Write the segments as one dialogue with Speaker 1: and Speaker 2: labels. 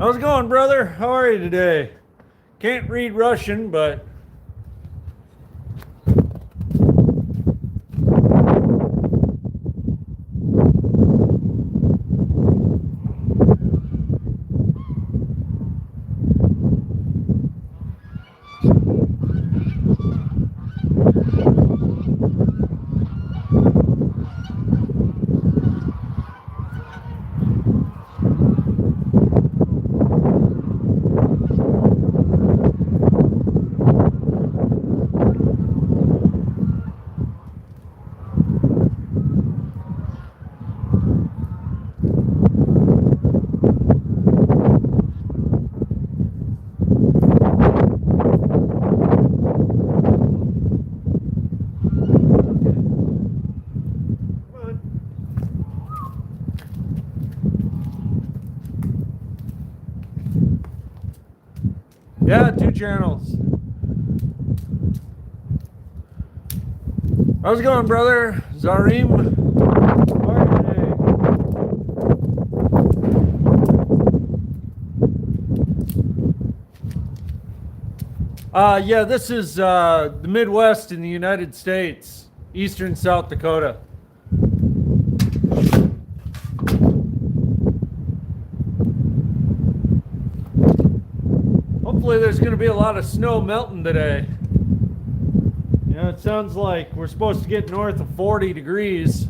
Speaker 1: How's it going, brother? How are you today? Can't read Russian, but yeah, 2 channels. How's it going, brother? Zarim? How are you today? Yeah, this is the Midwest in the United States, eastern South Dakota. Hopefully there's going to be a lot of snow melting today. You know, it sounds like we're supposed to get north of 40 degrees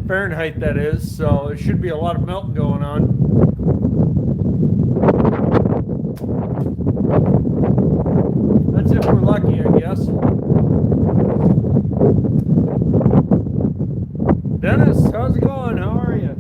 Speaker 1: Fahrenheit, that is, so there should be a lot of melting going on. That's if we're lucky, I guess. Dennis, how's it going? How are you?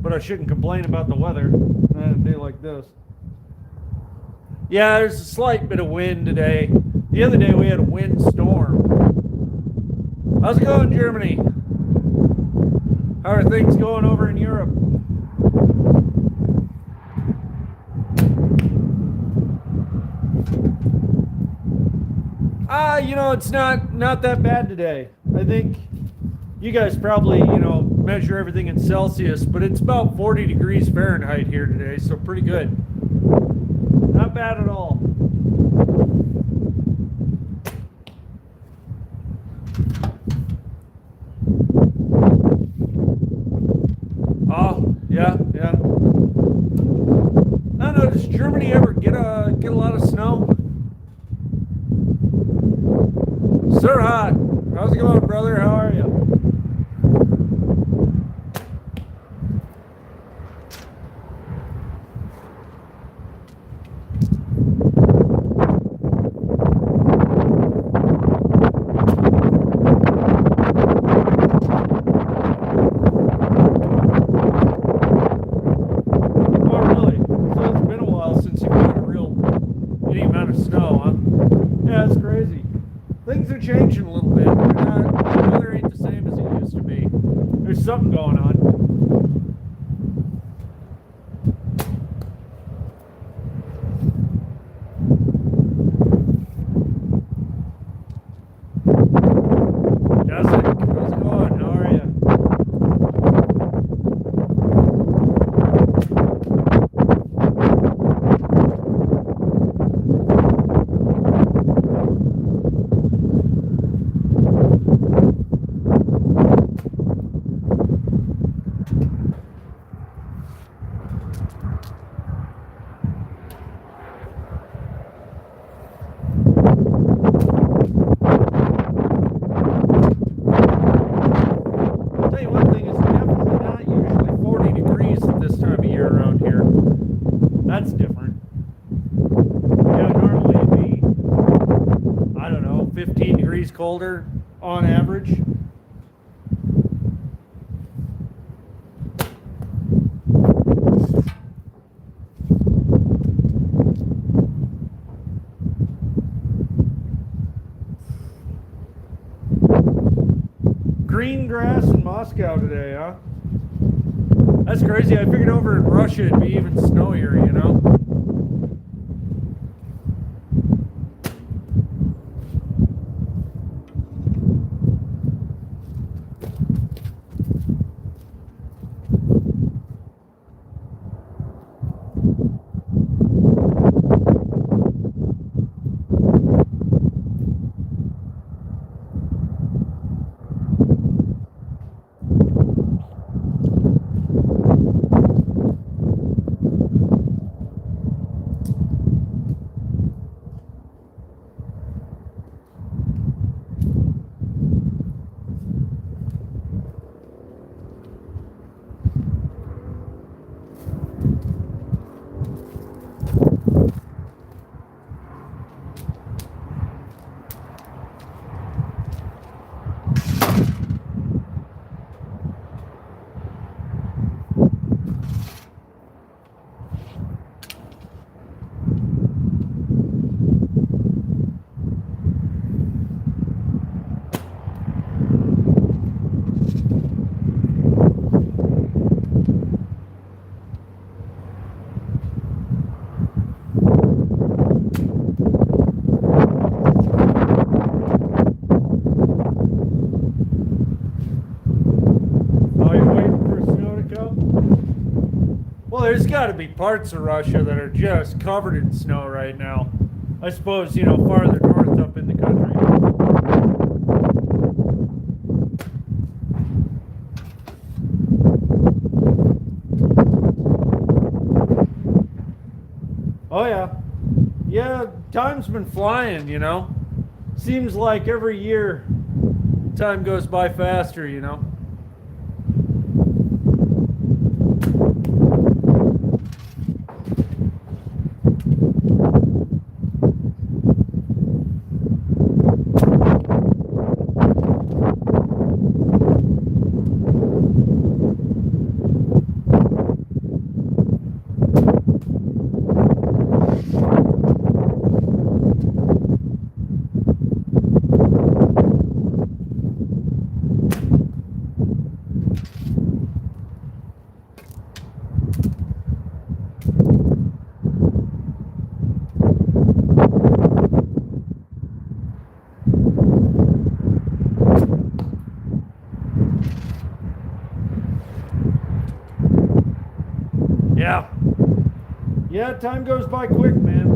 Speaker 1: But I shouldn't complain about the weather on a day like this. Yeah, there's a slight bit of wind today. The other day we had a windstorm. How's it going, Germany? How are things going over in Europe? You know, it's not that bad today. I think you guys probably, measure everything in Celsius, but it's about 40 degrees Fahrenheit here today, so pretty good. Not bad at all. Oh, yeah. I don't know, does Germany ever get a lot of snow? Sir Hot, how's it going, brother? How are you? Things are changing a little bit. The weather ain't the same as it used to be. There's something going on. Jessica, how's it going? How are you? That's different. Yeah, normally it'd be, I don't know, 15 degrees colder on average. Green grass in Moscow today, huh? That's crazy. I figured over in Russia it'd be even snowier, you know? Oh, you're waiting for snow to come? Well, there's got to be parts of Russia that are just covered in snow right now. I suppose, you know, farther north up in the country. Oh, yeah. Yeah, time's been flying, you know. Seems like every year time goes by faster, you know. Yeah. Yeah, time goes by quick, man.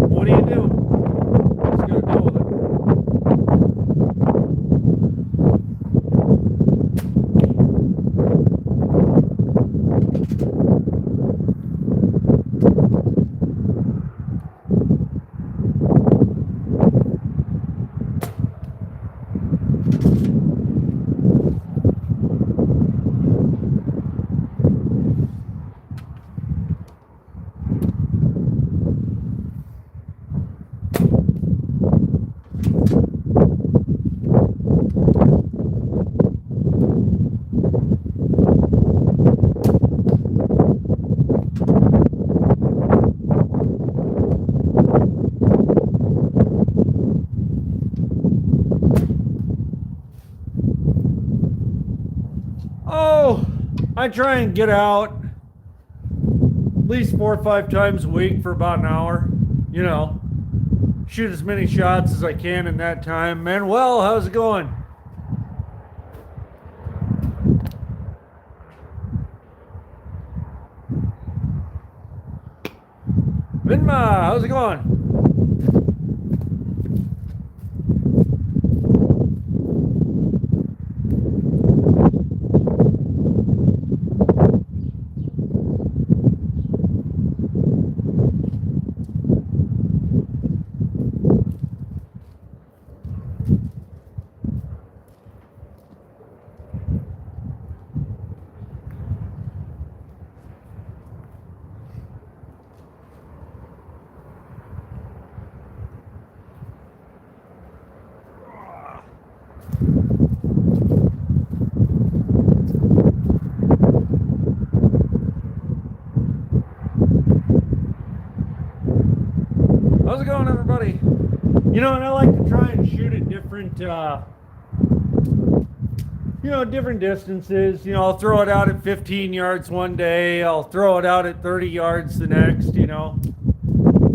Speaker 1: What are you doing? Just gonna deal with it. Oh, I try and get out at least 4 or 5 times a week for about an hour. You know, shoot as many shots as I can in that time. Manuel, how's it going? Vinma, how's it going? going, everybody? You know, and I like to try and shoot at different, different distances. You know, I'll throw it out at 15 yards one day. I'll throw it out at 30 yards the next, you know.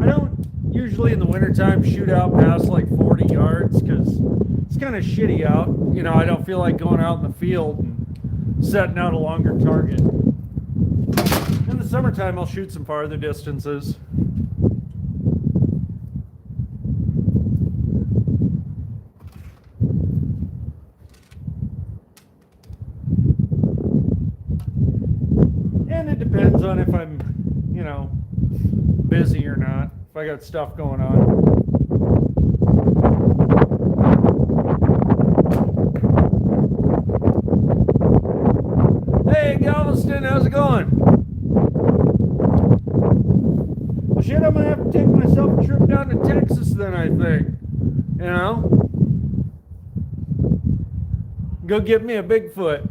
Speaker 1: I don't usually in the wintertime shoot out past like 40 yards because it's kind of shitty out. You know, I don't feel like going out in the field and setting out a longer target. In the summertime, I'll shoot some farther distances. And it depends on if I'm, you know, busy or not, if I got stuff going on. Hey, Galveston, how's it going? Well, shit, I'm gonna have to take myself a trip down to Texas then, I think. You know? Go get me a Bigfoot.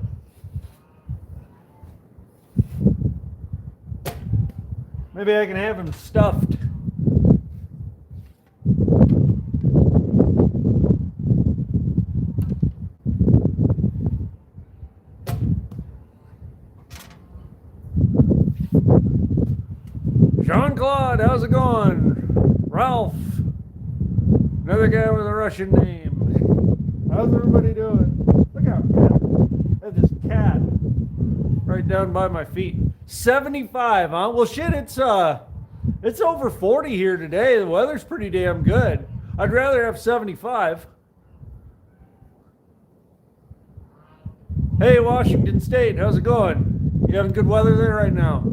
Speaker 1: Maybe I can have him stuffed. Jean-Claude, how's it going? Ralph, another guy with a Russian name. How's everybody doing? Look out, man. There's this cat right down by my feet. 75, huh? Well, shit, it's over 40 here today. The weather's pretty damn good. I'd rather have 75. Hey, Washington State, how's it going? You having good weather there right now?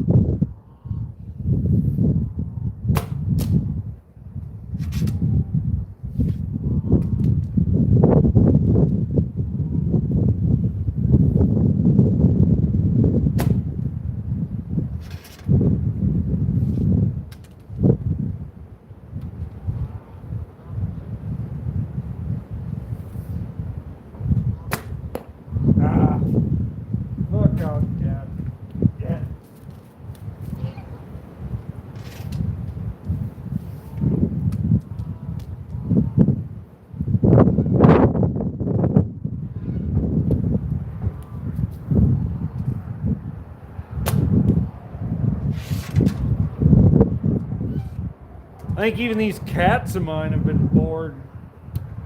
Speaker 1: I think even these cats of mine have been bored.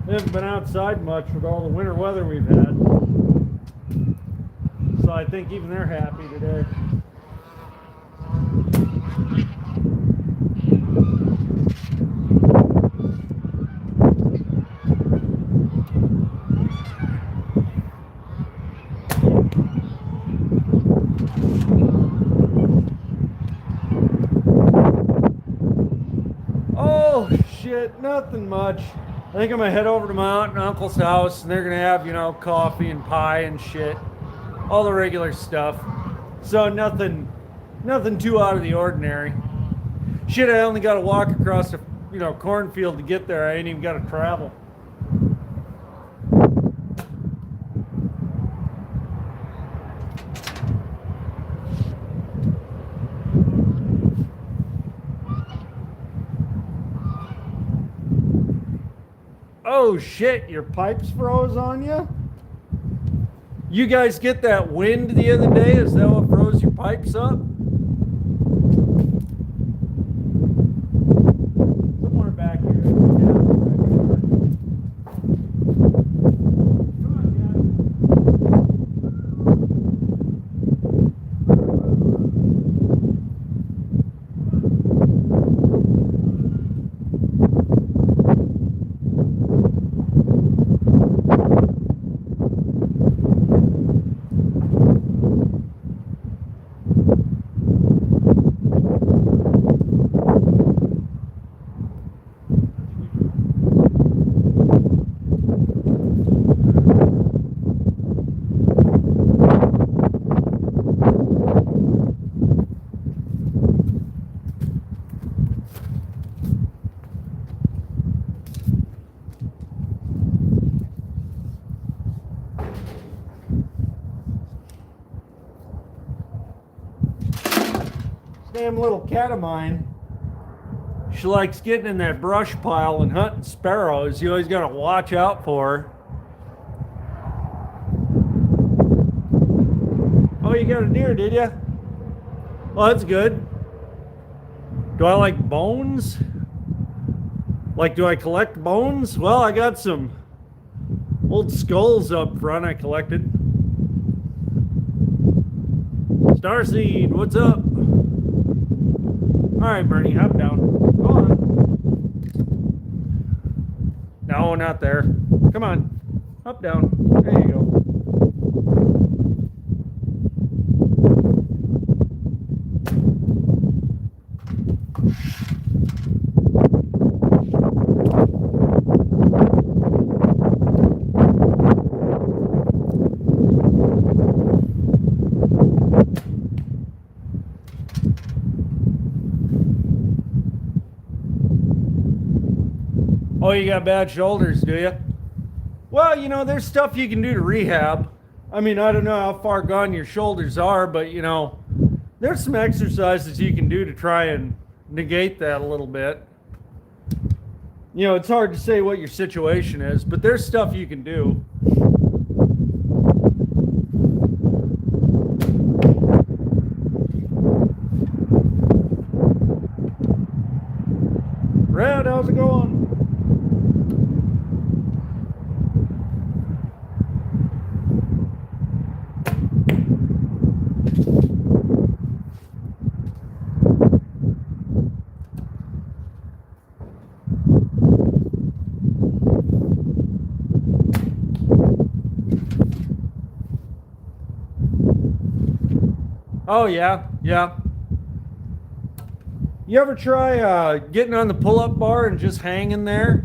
Speaker 1: They haven't been outside much with all the winter weather we've had. So I think even they're happy today. Oh shit, nothing much. I think I'm gonna head over to my aunt and uncle's house and they're gonna have, you know, coffee and pie and shit. All the regular stuff. So nothing too out of the ordinary. Shit, I only gotta walk across a, you know, cornfield to get there. I ain't even gotta travel. Oh shit, your pipes froze on you? You guys get that wind the other day? Is that what froze your pipes up? Somewhere back here. Damn little cat of mine. She likes getting in that brush pile and hunting sparrows. You always got to watch out for her. Oh, you got a deer, did you? Well, that's good. Do I like bones? Like, do I collect bones? Well, I got some old skulls up front I collected. Starseed, what's up? All right, Bernie, hop down. Go on. No, not there. Come on. Hop down. There you go. Oh, you got bad shoulders, do you? Well, you know, there's stuff you can do to rehab. I mean, I don't know how far gone your shoulders are, but, you know, there's some exercises you can do to try and negate that a little bit. You know, it's hard to say what your situation is, but there's stuff you can do. Red, how's it going? Oh, yeah, yeah. You ever try getting on the pull-up bar and just hanging there?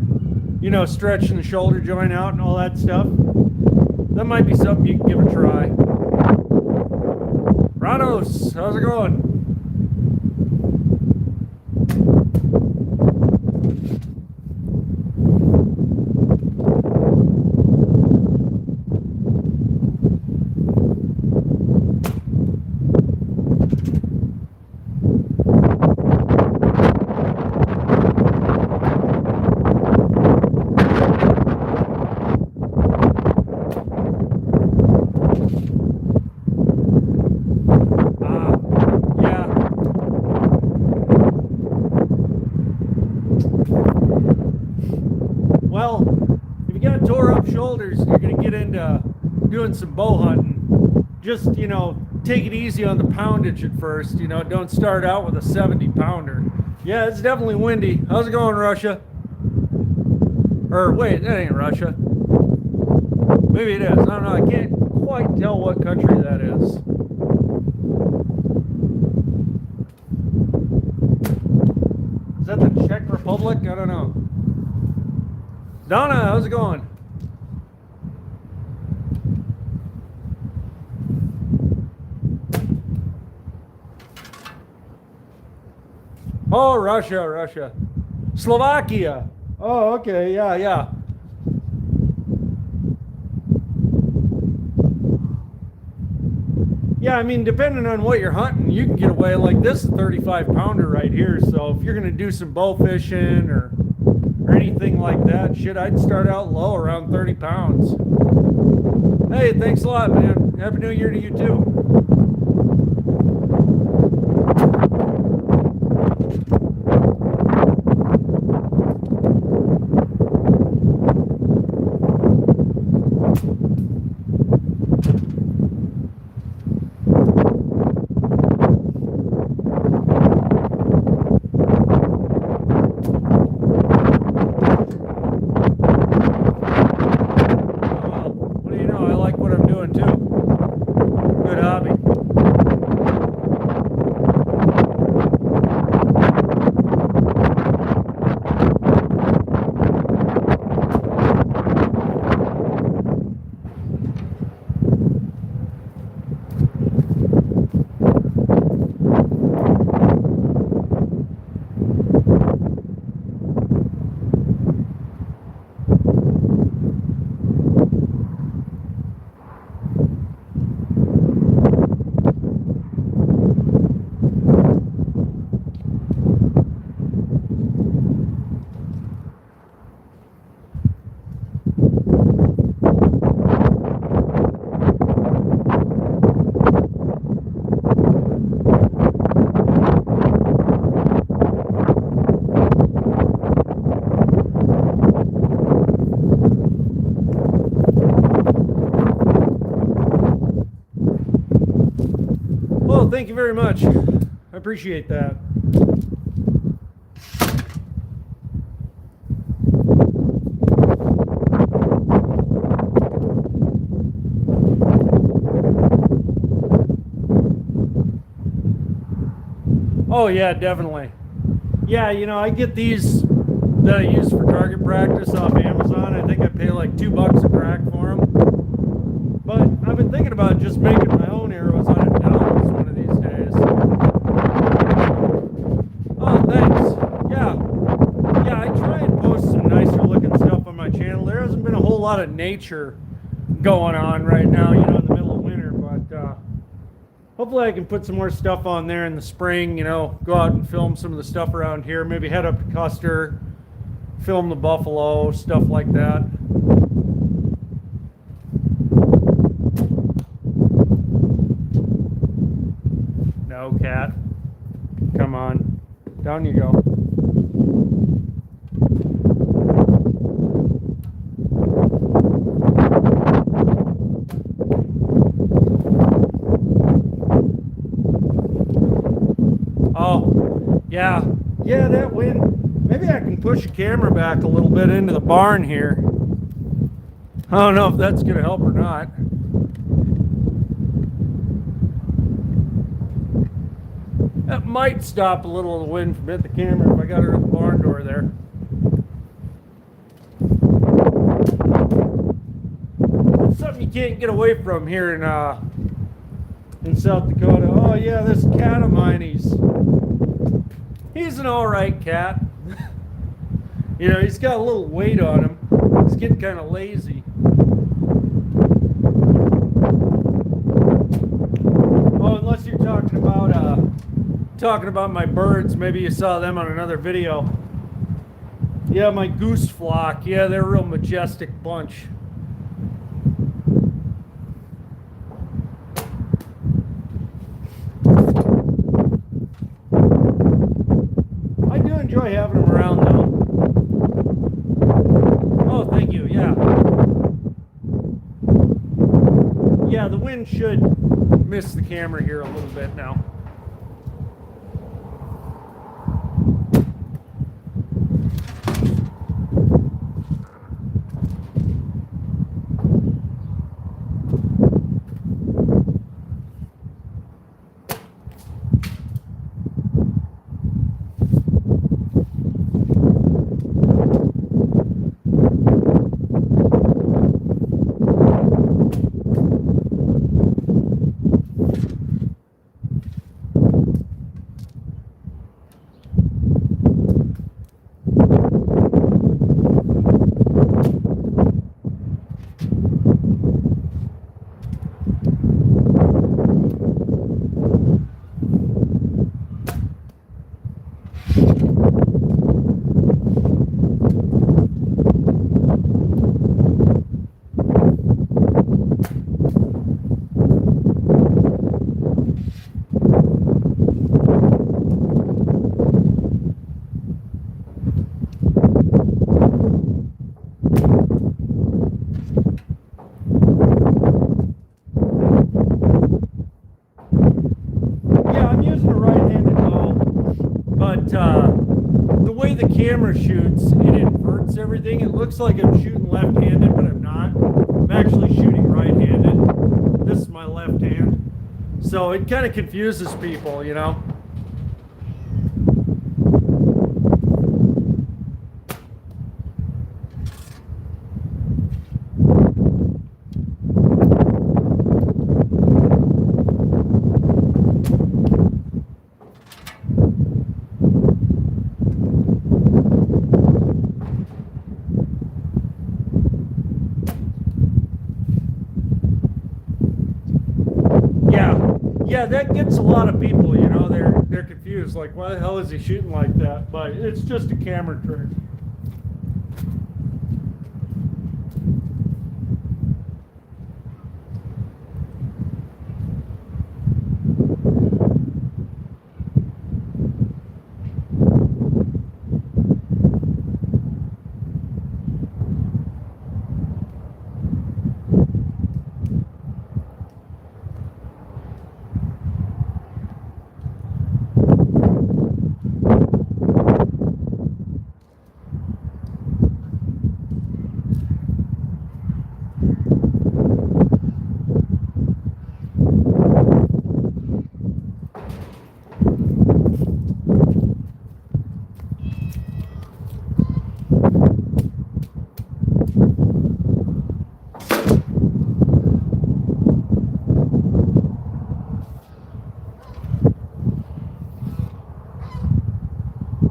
Speaker 1: You know, stretching the shoulder joint out and all that stuff? That might be something you can give a try. Ranos, how's it going? Doing some bow hunting, just, you know, take it easy on the poundage at first. You know, don't start out with a 70 pounder. Yeah, it's definitely windy. How's it going, Russia? Or wait, that ain't Russia. Maybe it is. I don't know. I can't quite tell what country that is. Is that the Czech Republic? I don't know. Donna, how's it going? Oh, Russia. Slovakia. Oh, okay, yeah. Yeah, I mean, depending on what you're hunting, you can get away like this 35 pounder right here. So if you're gonna do some bow fishing or anything like that, shit, I'd start out low around 30 pounds. Hey, thanks a lot, man. Happy New Year to you too. Good thank you very much. I appreciate that. Oh yeah, definitely. Yeah, you know, I get these that I use for target practice off Amazon. I think I pay like $2 a crack for them. But I've been thinking about just making my own arrows out of dowels one of these days. Oh, thanks. Yeah, I try and post some nicer looking stuff on my channel. There hasn't been a whole lot of nature going on right now, you know, in the middle of winter, but hopefully I can put some more stuff on there in the spring, you know, go out and film some of the stuff around here, maybe head up to Custer, film the buffalo, stuff like that. No, cat. Come on. Down you go. Oh, yeah. Yeah, that wind. Maybe I can push the camera back a little bit into the barn here. I don't know if that's going to help or not. That might stop a little of the wind from hitting the camera if I got her at the barn door there. It's something you can't get away from here in South Dakota. Oh yeah, this cat of mine, he's an alright cat. You know, he's got a little weight on him. He's getting kind of lazy. Oh, unless you're talking about my birds. Maybe you saw them on another video. Yeah, my goose flock. Yeah, they're a real majestic bunch. I do enjoy having them around though. Oh, thank you. Yeah. Yeah, the wind should miss the camera here a little bit now. The way the camera shoots, it inverts everything. It looks like I'm shooting left-handed, but I'm not. I'm actually shooting right-handed. This is my left hand. So it kind of confuses people, you know. Yeah, that gets a lot of people, you know, they're confused, like, why the hell is he shooting like that? But it's just a camera trick.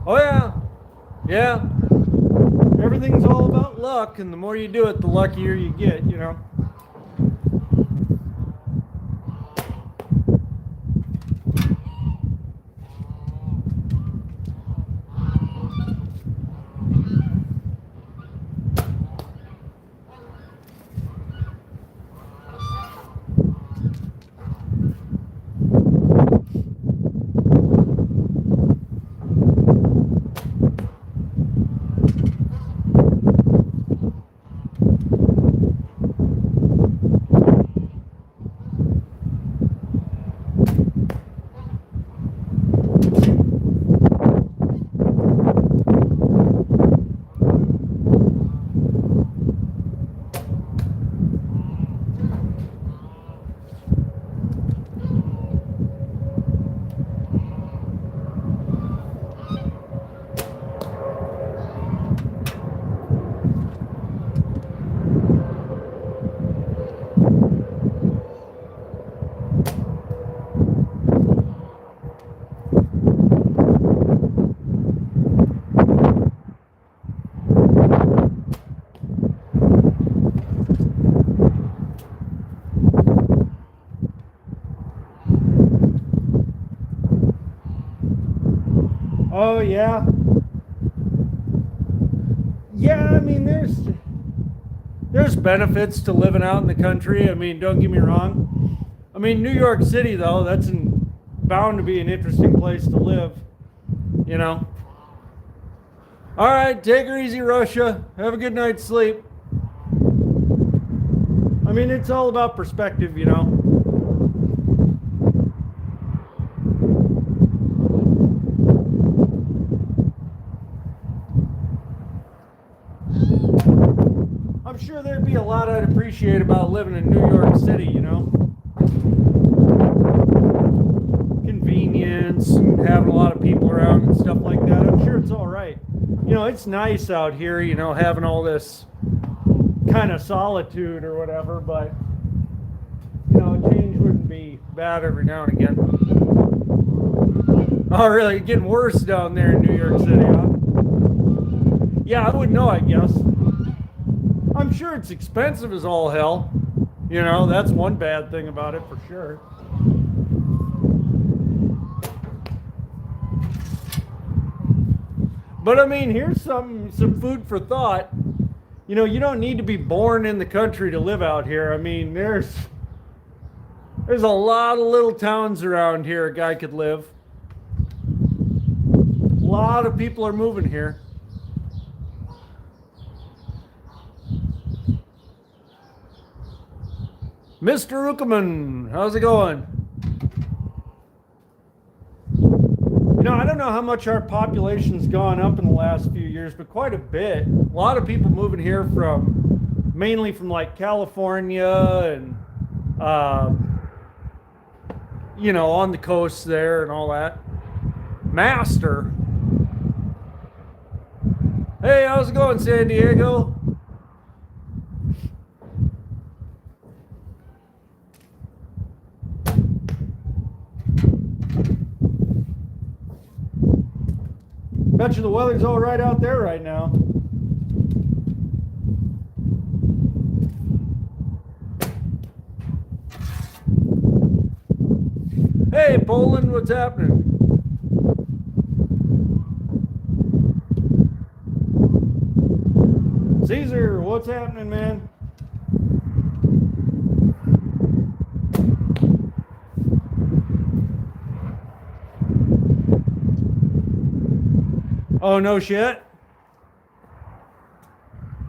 Speaker 1: Oh yeah, yeah. Everything's all about luck, and the more you do it, the luckier you get, you know. Oh yeah. Yeah, I mean there's benefits to living out in the country. I mean, don't get me wrong. I mean, New York City though, bound to be an interesting place to live, you know. All right, take her easy, Russia. Have a good night's sleep. I mean, it's all about perspective, you know. I'm sure there'd be a lot I'd appreciate about living in New York City, you know. Convenience and having a lot of people around and stuff like that. I'm sure it's all right. You know, it's nice out here, you know, having all this kind of solitude or whatever, but, you know, a change wouldn't be bad every now and again. Oh, really? Getting worse down there in New York City, huh? Yeah, I wouldn't know, I guess. I'm sure it's expensive as all hell. You know, that's one bad thing about it for sure. But I mean, here's some food for thought. You know, you don't need to be born in the country to live out here. I mean, there's a lot of little towns around here a guy could live. A lot of people are moving here. Mr. Ruckelman, how's it going? You know, I don't know how much our population's gone up in the last few years, but quite a bit. A lot of people moving here mainly from like California and, you know, on the coast there and all that. Master. Hey, how's it going, San Diego? Bet you the weather's all right out there right now. Hey, Poland, what's happening? Caesar, what's happening, man? Oh, no shit.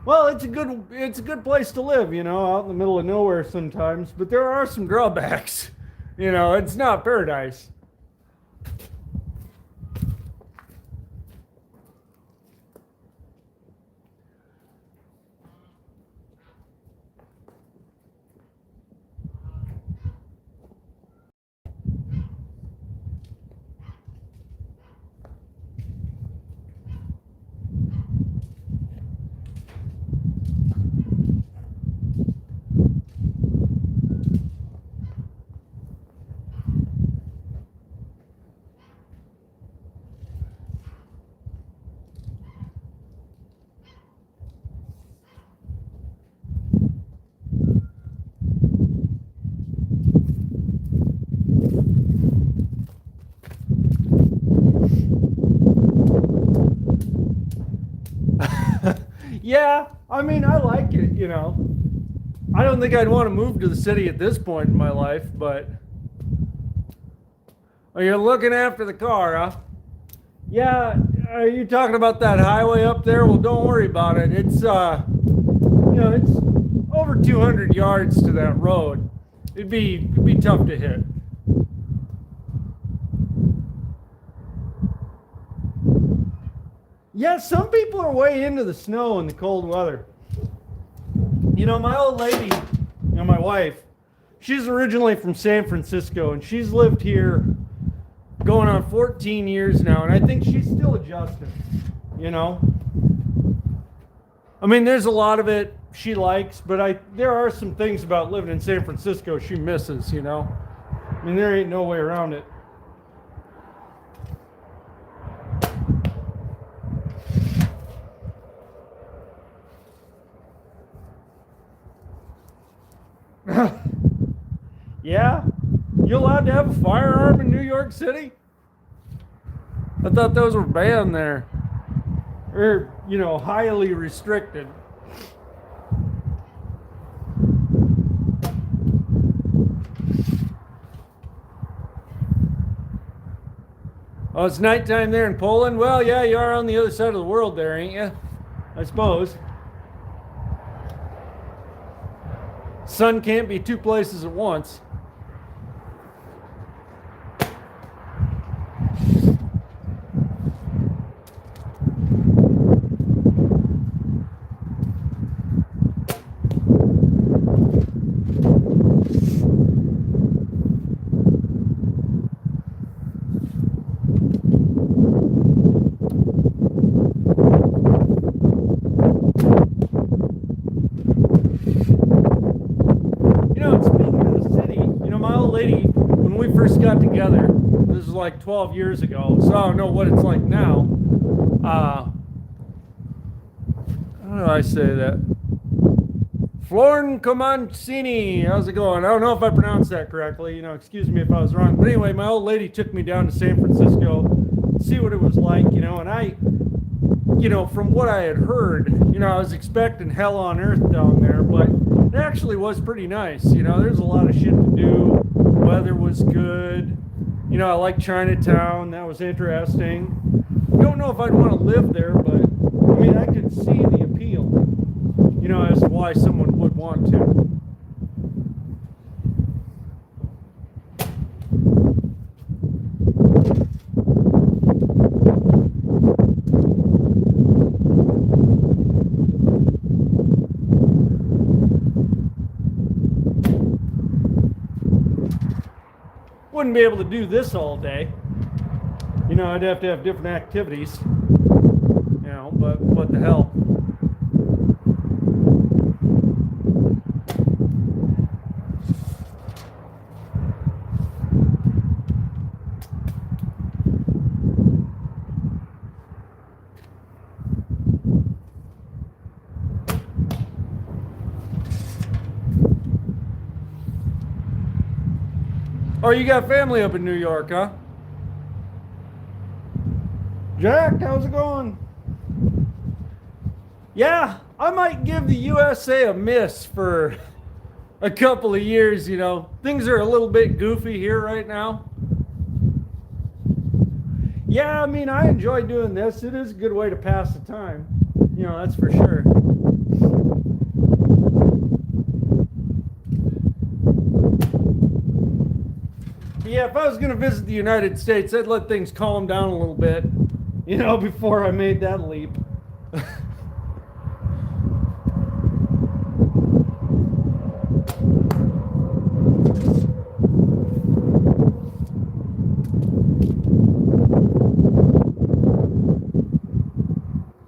Speaker 1: Well, it's a good place to live, you know, out in the middle of nowhere sometimes, but there are some drawbacks. You know, it's not paradise. Yeah, I mean, I like it, I don't think I'd want to move to the city at this point in my life, but oh, you're looking after the car, huh? Yeah, are you talking about that highway up there? Well, don't worry about it. It's over 200 yards to that road. It'd be tough to hit. Yeah, some people are way into the snow and the cold weather. My old lady, my wife, she's originally from San Francisco and she's lived here going on 14 years now, and I think she's still adjusting, I mean, there's a lot of it she likes, but there are some things about living in San Francisco she misses, I mean, there ain't no way around it. Yeah? You allowed to have a firearm in New York City? I thought those were banned there. Or, highly restricted. Oh, it's nighttime there in Poland? Well, yeah, you are on the other side of the world there, ain't you? I suppose. Sun can't be two places at once. Got together. This is like 12 years ago, so I don't know what it's like now. How do I say that? Florn Comancini, how's it going? I don't know if I pronounced that correctly. Excuse me if I was wrong. But anyway, my old lady took me down to San Francisco to see what it was like, and I, from what I had heard, I was expecting hell on earth down there, but it actually was pretty nice. There's a lot of shit to do. Weather was good. I like Chinatown. That was interesting. Don't know if I'd want to live there, but I mean, I could see the appeal, as to why someone would want to. Wouldn't be able to do this all day. I'd have to have different activities. But what the hell? Oh, you got family up in New York, huh? Jack, how's it going? Yeah, I might give the USA a miss for a couple of years, Things are a little bit goofy here right now. Yeah, I mean, I enjoy doing this. It is a good way to pass the time. That's for sure. Yeah, if I was going to visit the United States, I'd let things calm down a little bit, before I made that leap.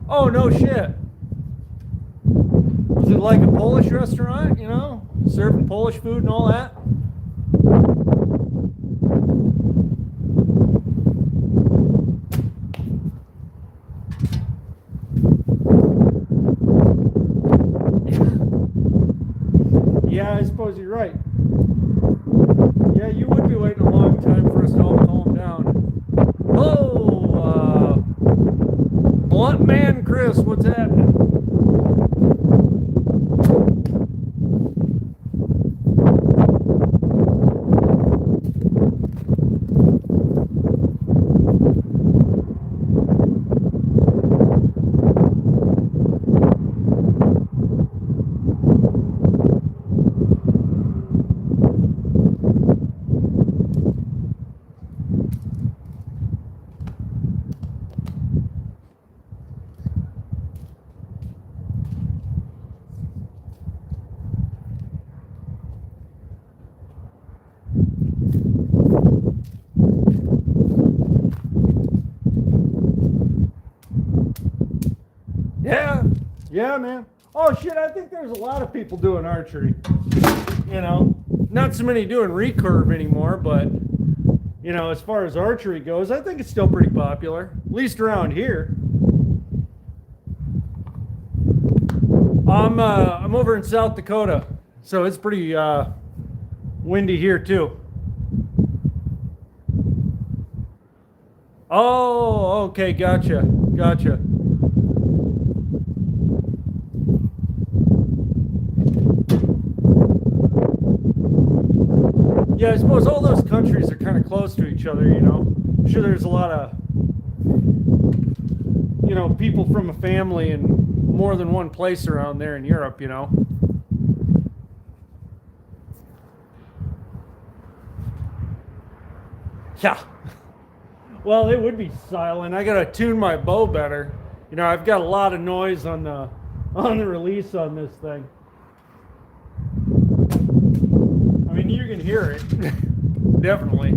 Speaker 1: Oh, no shit. Was it like a Polish restaurant, serving Polish food and all that? Yeah, I suppose you're right. Yeah, you would be waiting a long time for us to all calm down. Hello, Blunt Man Chris, what's happening? Yeah, yeah, man. Oh shit, I think there's a lot of people doing archery. You know, not so many doing recurve anymore, but you know, as far as archery goes, I think it's still pretty popular, at least around here. I'm over in South Dakota, so it's pretty windy here too. Oh, okay, gotcha, gotcha. Yeah, I suppose all those countries are kind of close to each other, you know. I'm sure there's a lot of, you know, people from a family in more than one place around there in Europe, you know. Yeah. Well, it would be silent. I gotta tune my bow better. You know, I've got a lot of noise on the release on this thing. I mean, you can hear it. Definitely.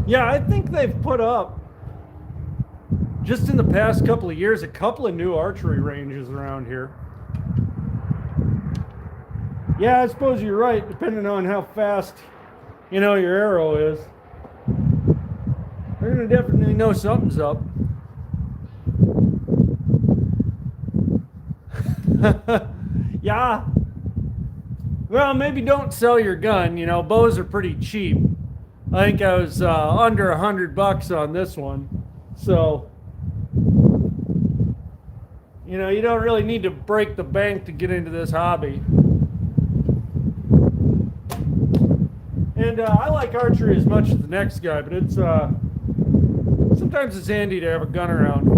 Speaker 1: Yeah, I think they've put up, just in the past couple of years, a couple of new archery ranges around here. Yeah, I suppose you're right, depending on how fast, you know, your arrow is. They're going to definitely know something's up. Yeah. Well, maybe don't sell your gun. You know, bows are pretty cheap. I think I was under $100 on this one. So, you know, you don't really need to break the bank to get into this hobby. And I like archery as much as the next guy, but it's sometimes it's handy to have a gun around.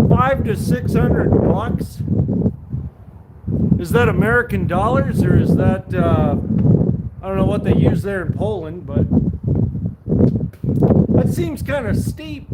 Speaker 1: 500 to 600 bucks. Is that American dollars, or is that I don't know what they use there in Poland, but that seems kind of steep.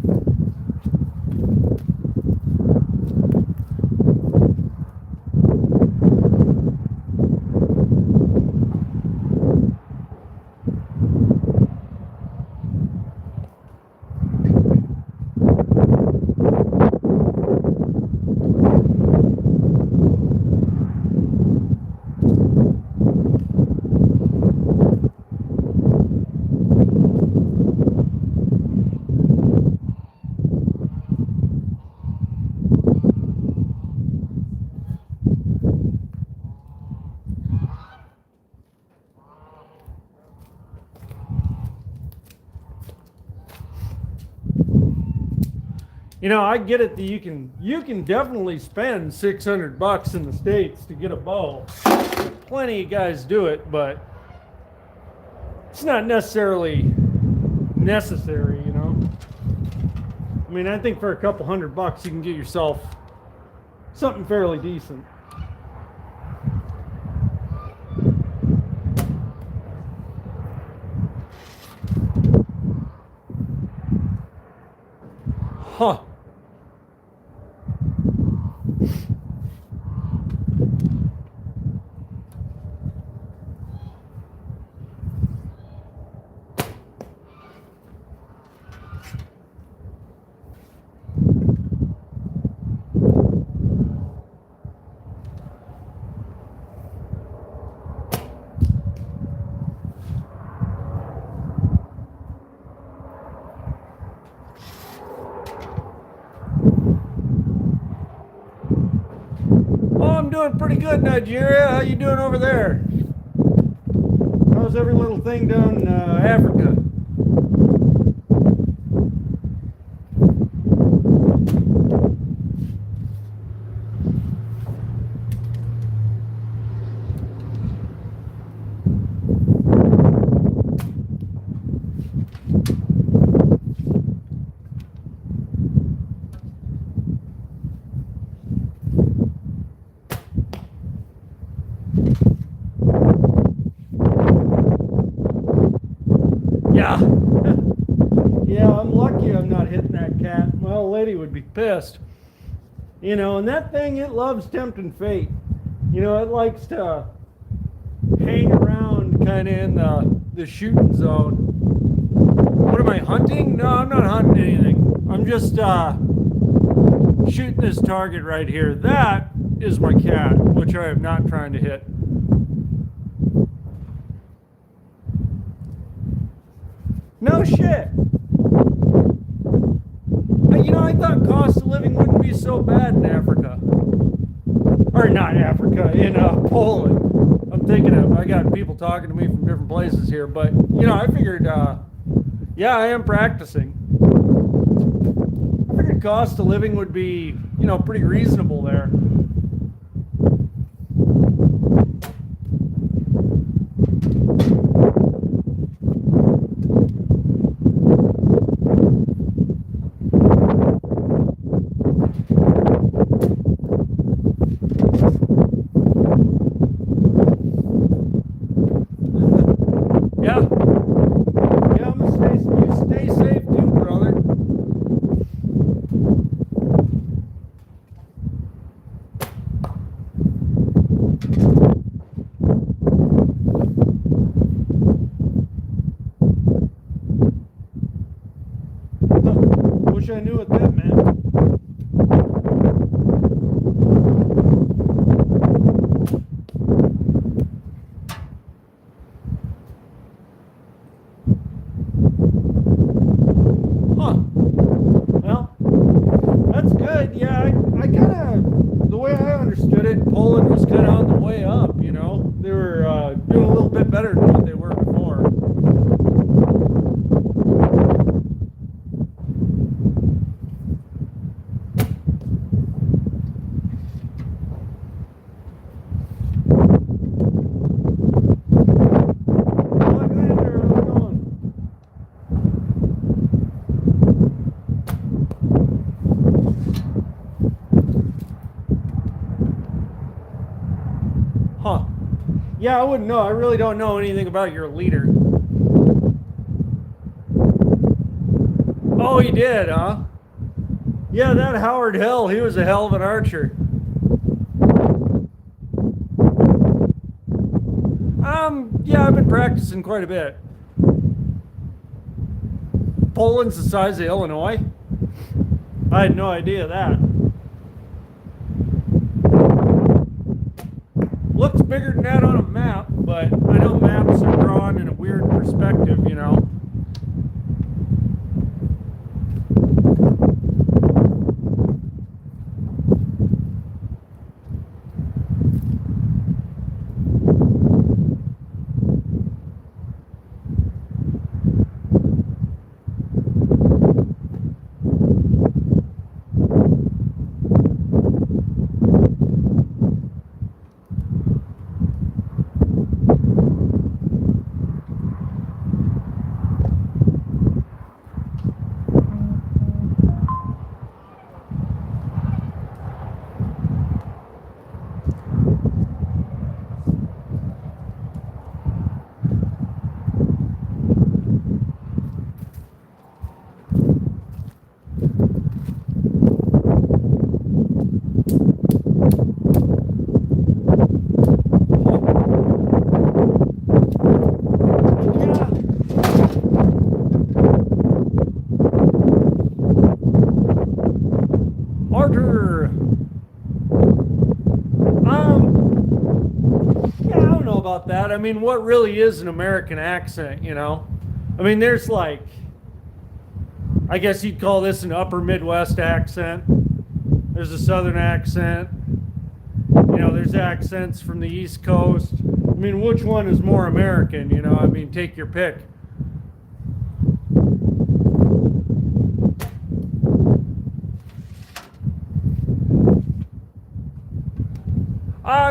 Speaker 1: You know, I get it that you can definitely spend $600 in the States to get a bow. Plenty of guys do it, but it's not necessarily necessary, you know. I mean, I think for a couple $100 you can get yourself something fairly decent. Huh. Oh, I'm doing pretty good, Nigeria. How you doing over there? How's every little thing down in Africa? Yeah. Yeah, I'm lucky I'm not hitting that cat. My old lady would be pissed. You know, and that thing, it loves tempting fate. You know, it likes to hang around kind of in the shooting zone. What am I hunting? No, I'm not hunting anything. I'm just shooting this target right here. That is my cat, which I am not trying to hit. No shit. You know, I thought cost of living wouldn't be so bad in Africa. Or not Africa, in Poland. I'm thinking of, I got people talking to me from different places here, but, you know, I figured, yeah, I am practicing. I figured cost of living would be, you know, pretty reasonable there. Yeah. Yeah, I'm gonna stay. You stay safe too, brother. Wish I knew what that meant. Huh. Well, that's good. Yeah, I kind of, the way I understood it, Poland was kind of on the way up, you know? They were doing a little bit better than what they were before. Alexander, how's it going? Huh. Yeah, I wouldn't know. I really don't know anything about your leader. Oh, he did, huh? Yeah, that Howard Hill, he was a hell of an archer. Yeah, I've been practicing quite a bit. Poland's the size of Illinois? I had no idea that. Looks bigger than that on a map, but I know maps are drawn in a weird perspective, you know. mean, what really is an American accent, you know? I mean, there's like, I guess you'd call this an upper Midwest accent. There's a Southern accent. You know, there's accents from the East Coast. I mean, which one is more American, you know? I mean, take your pick.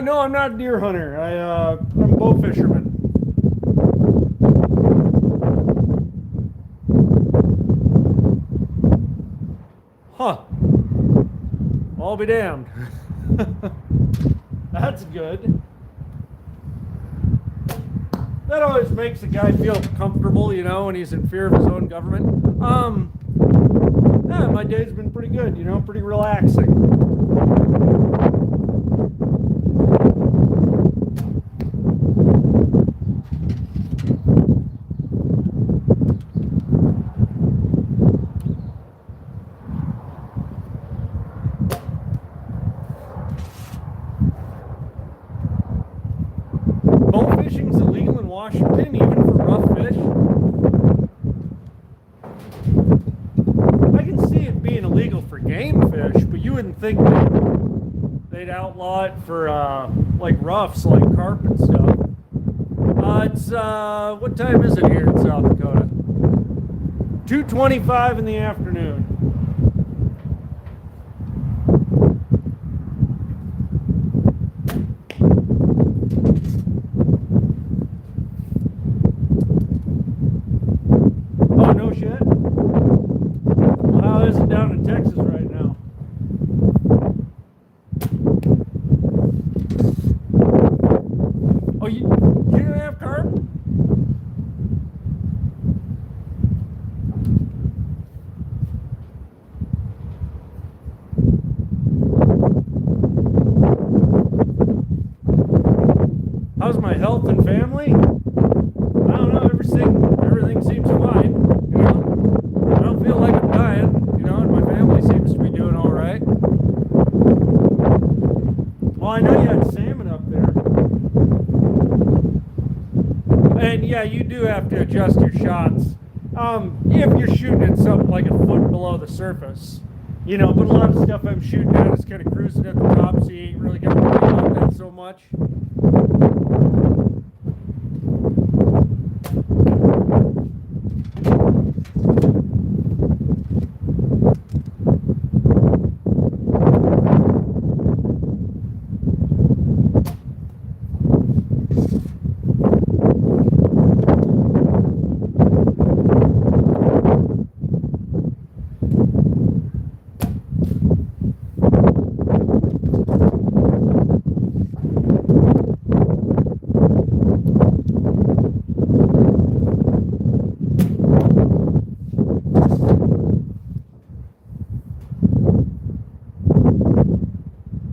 Speaker 1: No, I'm not a deer hunter. I'm a bow fisherman. Huh. I'll be damned. That's good. That always makes a guy feel comfortable, you know, when he's in fear of his own government. Yeah, my day's been pretty good, you know, pretty relaxing. Bow fishing's illegal in Washington, even for rough fish. I can see it being illegal for game fish, but you wouldn't think they'd outlaw it for like roughs, like carp and stuff. It's what time is it here in South Dakota? 2:25 in the afternoon. Oh, no shit. How is it down in Texas right now? Oh, you don't have carp? How's my health and family? I don't know. Everything seems fine. You know, I don't feel like I'm dying. You know, and my family seems to be doing all right. Well, I know you had salmon up there, and yeah, you do have to adjust your shots. If you're shooting at something like a foot below the surface, you know. But a lot of stuff I'm shooting at is kind of cruising at the top, so you ain't really gonna worry about that so much.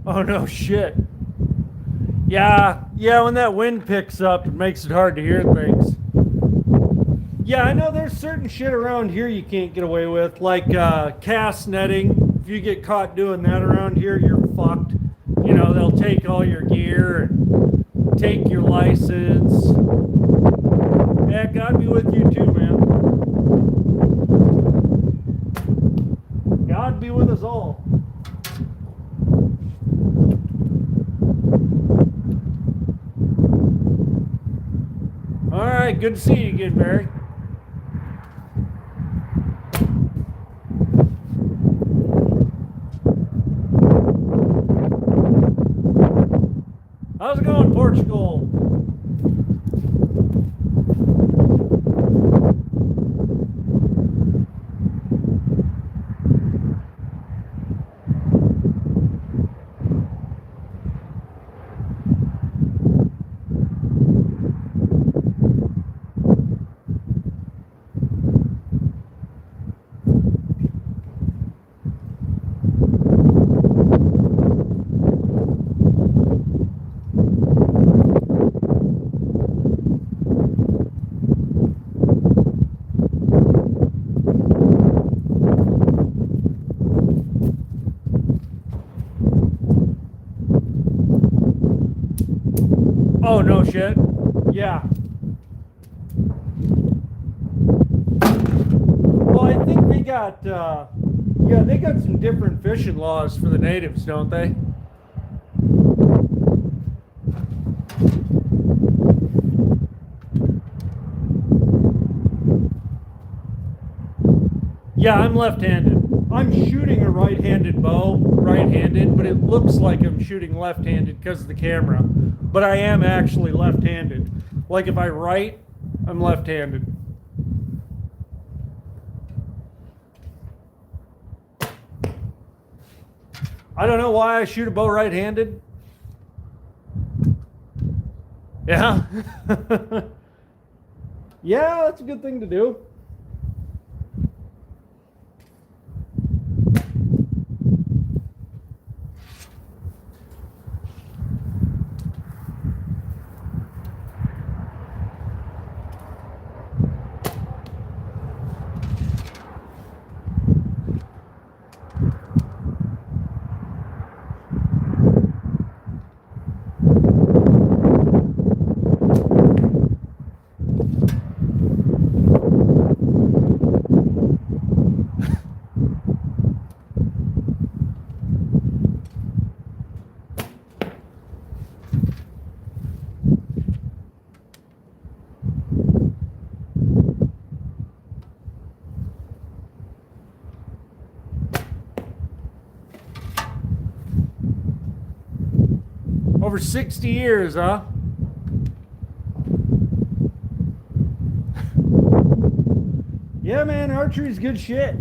Speaker 1: Oh no shit. Yeah, when that wind picks up, it makes it hard to hear things. Yeah, I know there's certain shit around here you can't get away with, like cast netting. If you get caught doing that around here, you're fucked. You know, they'll take all your gear and take your license. Yeah, God be with you too, man. God be with us all. All right, good to see you again, Barry. How's it going, Portugal? Yeah. Well, I think they got, they got some different fishing laws for the natives, don't they? Yeah, I'm left-handed. I'm shooting a right-handed bow, right-handed, but it looks like I'm shooting left-handed because of the camera. But I am actually left-handed. Like if I right, I'm left-handed. I don't know why I shoot a bow right-handed. Yeah. Yeah, that's a good thing to do. Over 60 years, huh? Yeah, man, archery's good shit.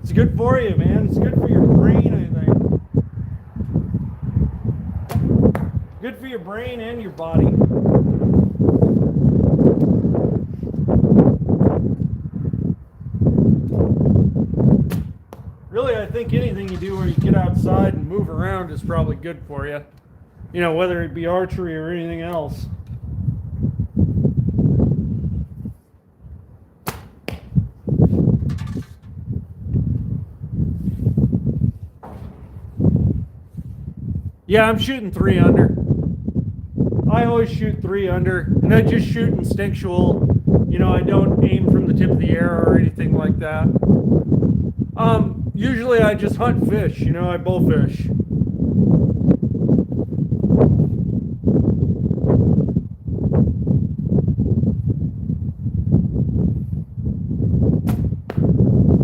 Speaker 1: It's good for you, man. It's good for your brain, I think. Good for your brain and your body. Really, I think anything you do where you get outside and move around is probably good for you. You know, whether it be archery or anything else. Yeah, I'm shooting 3 under. I always shoot 3 under, and I just shoot instinctual. You know, I don't aim from the tip of the arrow or anything like that. Usually I just hunt fish, you know, I bowfish.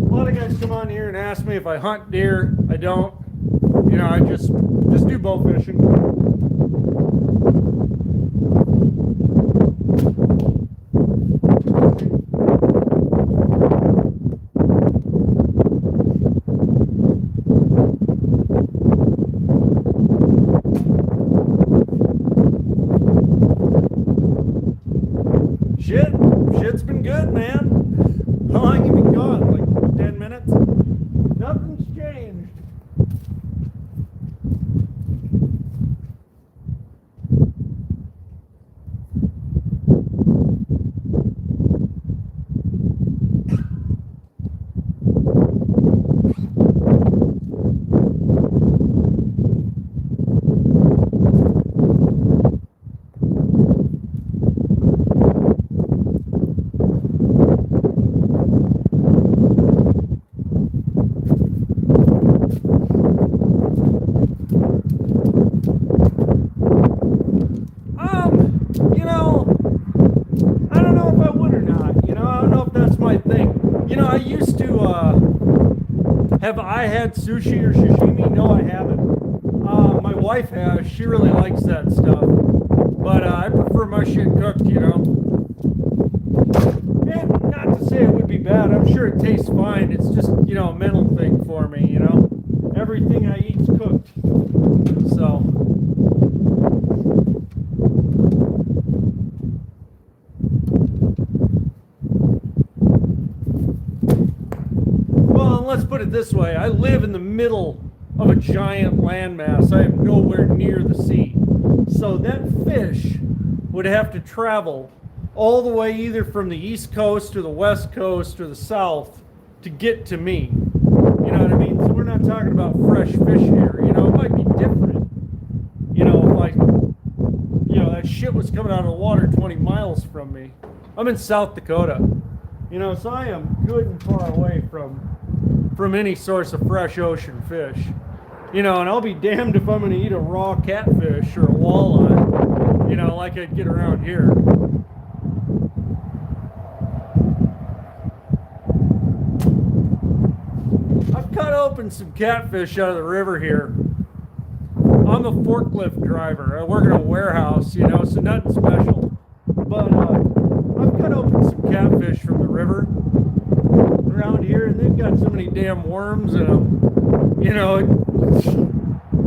Speaker 1: A lot of guys come on here and ask me if I hunt deer. I don't. You know, I just do bow fishing. Shit's been good, man. How long have you been gone? Like 10 minutes? Nothing's changed. I used to, have I had sushi or sashimi? No, I haven't. My wife has. She really likes that stuff. But I prefer my shit cooked, you know. And not to say it would be bad. I'm sure it tastes fine. It's just, you know, a mental thing for me, you know. Everything I eat's cooked. So. Let's put it this way. I live in the middle of a giant landmass. I am nowhere near the sea. So that fish would have to travel all the way either from the East Coast or the West Coast or the South to get to me. You know what I mean? So we're not talking about fresh fish here. You know, it might be different. You know, if I, you know, that shit was coming out of the water 20 miles from me. I'm in South Dakota, you know, so I am good and far away from any source of fresh ocean fish. You know, and I'll be damned if I'm going to eat a raw catfish or a walleye, you know, like I'd get around here. I've cut open some catfish out of the river here. I'm a forklift driver. I work in a warehouse, you know, so nothing special. But I've cut open some catfish from the river around here, and they've got so many damn worms in them. You know,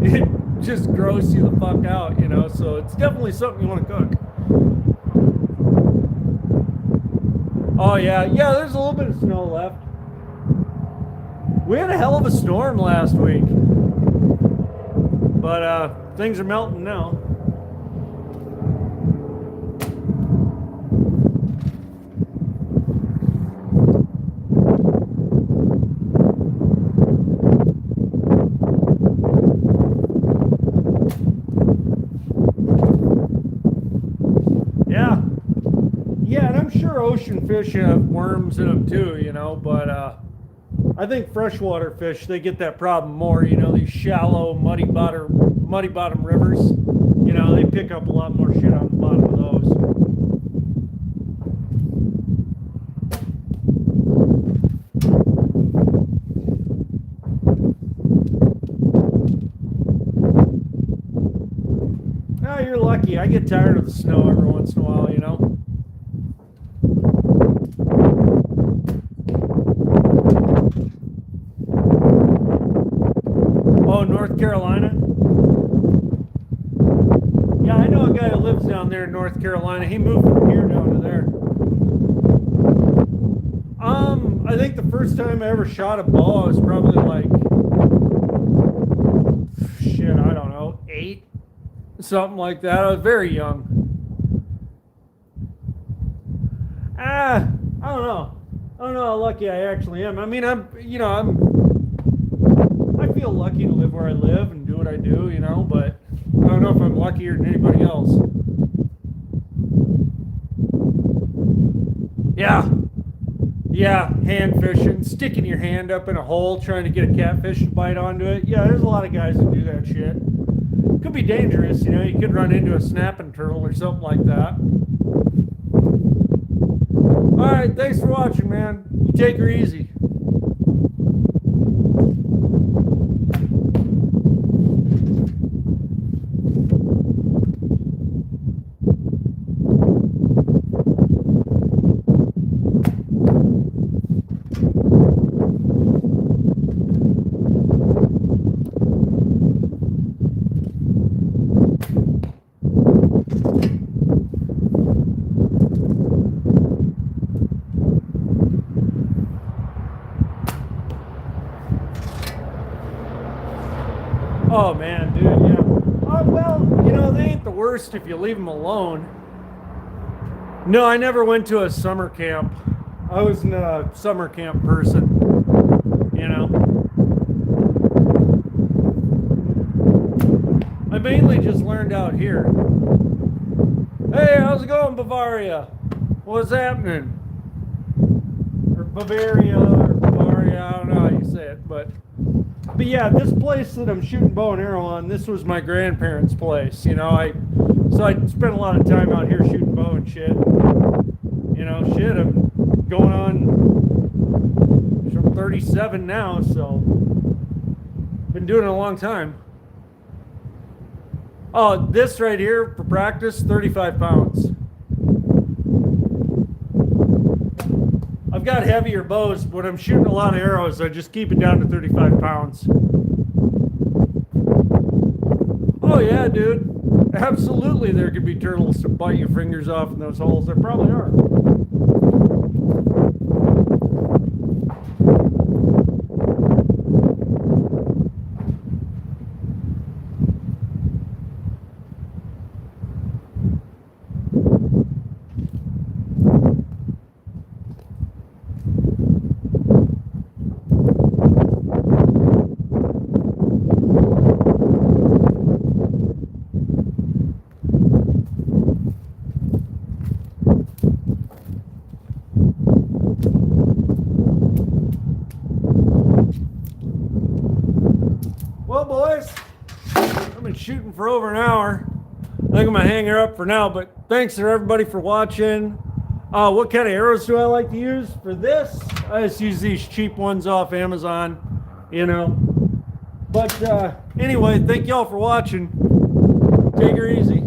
Speaker 1: it just grosses you the fuck out, you know, so it's definitely something you want to cook. Oh, yeah, there's a little bit of snow left. We had a hell of a storm last week. But things are melting now. Yeah, and I'm sure ocean fish have worms in them too, you know, but I think freshwater fish, they get that problem more, you know, these shallow, muddy bottom rivers, you know, they pick up a lot more shit on the bottom of those. Oh, you're lucky. I get tired of the snow every once in a while, you know. Oh, North Carolina? Yeah, I know a guy who lives down there in North Carolina. He moved from here down to there. I think the first time I ever shot a bow, I was probably like, shit, I don't know, 8? Something like that. I was very young. I don't know. I don't know how lucky I actually am. I mean, I feel lucky to live where I live and do what I do, you know, but I don't know if I'm luckier than anybody else. Yeah, hand fishing, sticking your hand up in a hole trying to get a catfish to bite onto it. Yeah, there's a lot of guys who do that shit. Could be dangerous, you know, you could run into a snapping turtle or something like that. Alright, thanks for watching, man. You take her easy. Oh man, dude, yeah. Oh, well, you know, they ain't the worst if you leave them alone. No, I never went to a summer camp. I wasn't a summer camp person, you know. I mainly just learned out here. Hey, how's it going, Bavaria? What's happening? Or Bavaria, I don't know how you say it, but yeah, this place that I'm shooting bow and arrow on, this was my grandparents' place, you know. So I spent a lot of time out here shooting bow and shit. You know, shit, I'm going on, I'm 37 now, so been doing it a long time. Oh, this right here for practice, 35 pounds. I've got heavier bows, but when I'm shooting a lot of arrows, I just keep it down to 35 pounds. Oh yeah, dude. Absolutely there could be turtles to bite your fingers off in those holes. There probably are. boys. I've been shooting for over an hour. I think I'm gonna hang her up for now, but thanks to everybody for watching. What kind of arrows do I like to use for this? I just use these cheap ones off Amazon, you know. But anyway, thank y'all for watching. Take her easy.